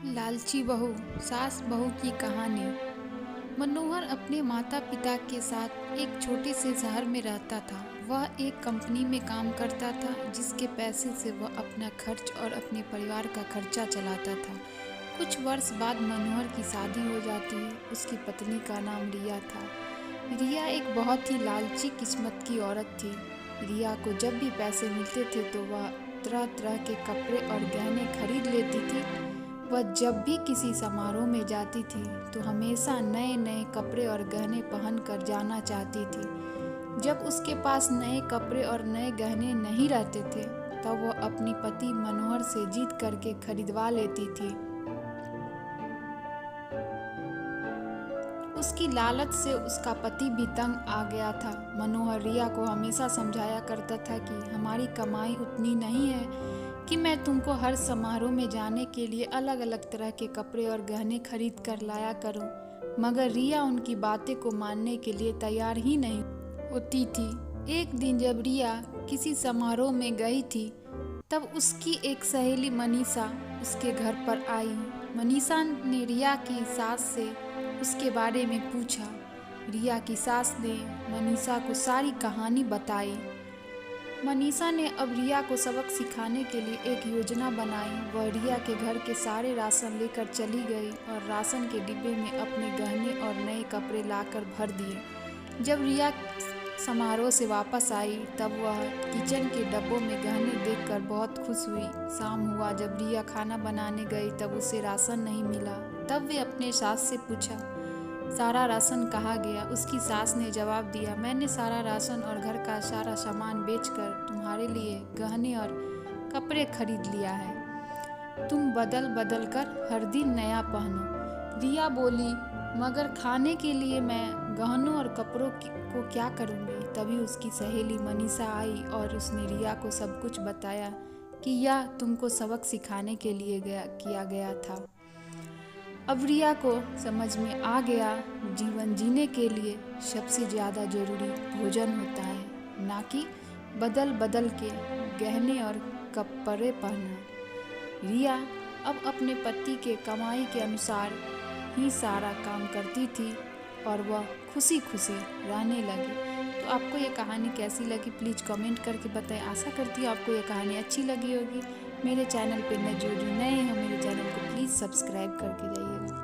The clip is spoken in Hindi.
लालची बहू, सास बहू की कहानी। मनोहर अपने माता पिता के साथ एक छोटे से शहर में रहता था। वह एक कंपनी में काम करता था जिसके पैसे से वह अपना खर्च और अपने परिवार का खर्चा चलाता था। कुछ वर्ष बाद मनोहर की शादी हो जाती है। उसकी पत्नी का नाम रिया था। रिया एक बहुत ही लालची किस्मत की औरत थी। रिया को जब भी पैसे मिलते थे तो वह तरह तरह के कपड़े और गहने खरीद लेती थी। वह जब भी किसी समारोह में जाती थी तो हमेशा नए नए कपड़े और गहने पहन कर जाना चाहती थी। जब उसके पास नए कपड़े और नए गहने नहीं रहते थे तब वह अपनी पति मनोहर से जीत करके खरीदवा लेती थी। उसकी लालच से उसका पति भी तंग आ गया था। मनोहर रिया को हमेशा समझाया करता था कि हमारी कमाई उतनी नहीं है कि मैं तुमको हर समारोह में जाने के लिए अलग अलग तरह के कपड़े और गहने खरीद कर लाया करूं। मगर रिया उनकी बातें को मानने के लिए तैयार ही नहीं होती थी। एक दिन जब रिया किसी समारोह में गई थी तब उसकी एक सहेली मनीषा उसके घर पर आई। मनीषा ने रिया की सास से उसके बारे में पूछा। रिया की सास ने मनीषा को सारी कहानी बताई। मनीषा ने अब रिया को सबक सिखाने के लिए एक योजना बनाई। वह रिया के घर के सारे राशन लेकर चली गई और राशन के डिब्बे में अपने गहने और नए कपड़े लाकर भर दिए। जब रिया समारोह से वापस आई तब वह किचन के डब्बों में गहने देखकर बहुत खुश हुई। शाम हुआ, जब रिया खाना बनाने गई तब उसे राशन नहीं मिला। तब वे अपने सास से पूछा, सारा राशन कहाँ गया? उसकी सास ने जवाब दिया, मैंने सारा राशन और घर का सारा सामान बेचकर तुम्हारे लिए गहने और कपड़े खरीद लिया है। तुम बदल बदल कर हर दिन नया पहनो। रिया बोली, मगर खाने के लिए मैं गहनों और कपड़ों को क्या करूँगी? तभी उसकी सहेली मनीषा आई और उसने रिया को सब कुछ बताया कि यह तुमको सबक सिखाने के लिए किया गया था। अब रिया को समझ में आ गया, जीवन जीने के लिए सबसे ज़्यादा ज़रूरी भोजन होता है, ना कि बदल बदल के गहने और कपड़े पहनना। रिया अब अपने पति के कमाई के अनुसार ही सारा काम करती थी और वह खुशी खुशी रहने लगी। तो आपको ये कहानी कैसी लगी प्लीज़ कमेंट करके बताएं। आशा करती हूँ आपको ये कहानी अच्छी लगी होगी। मेरे चैनल पे जो नए हैं मेरे चैनल को प्लीज़ सब्सक्राइब करके जाइएगा।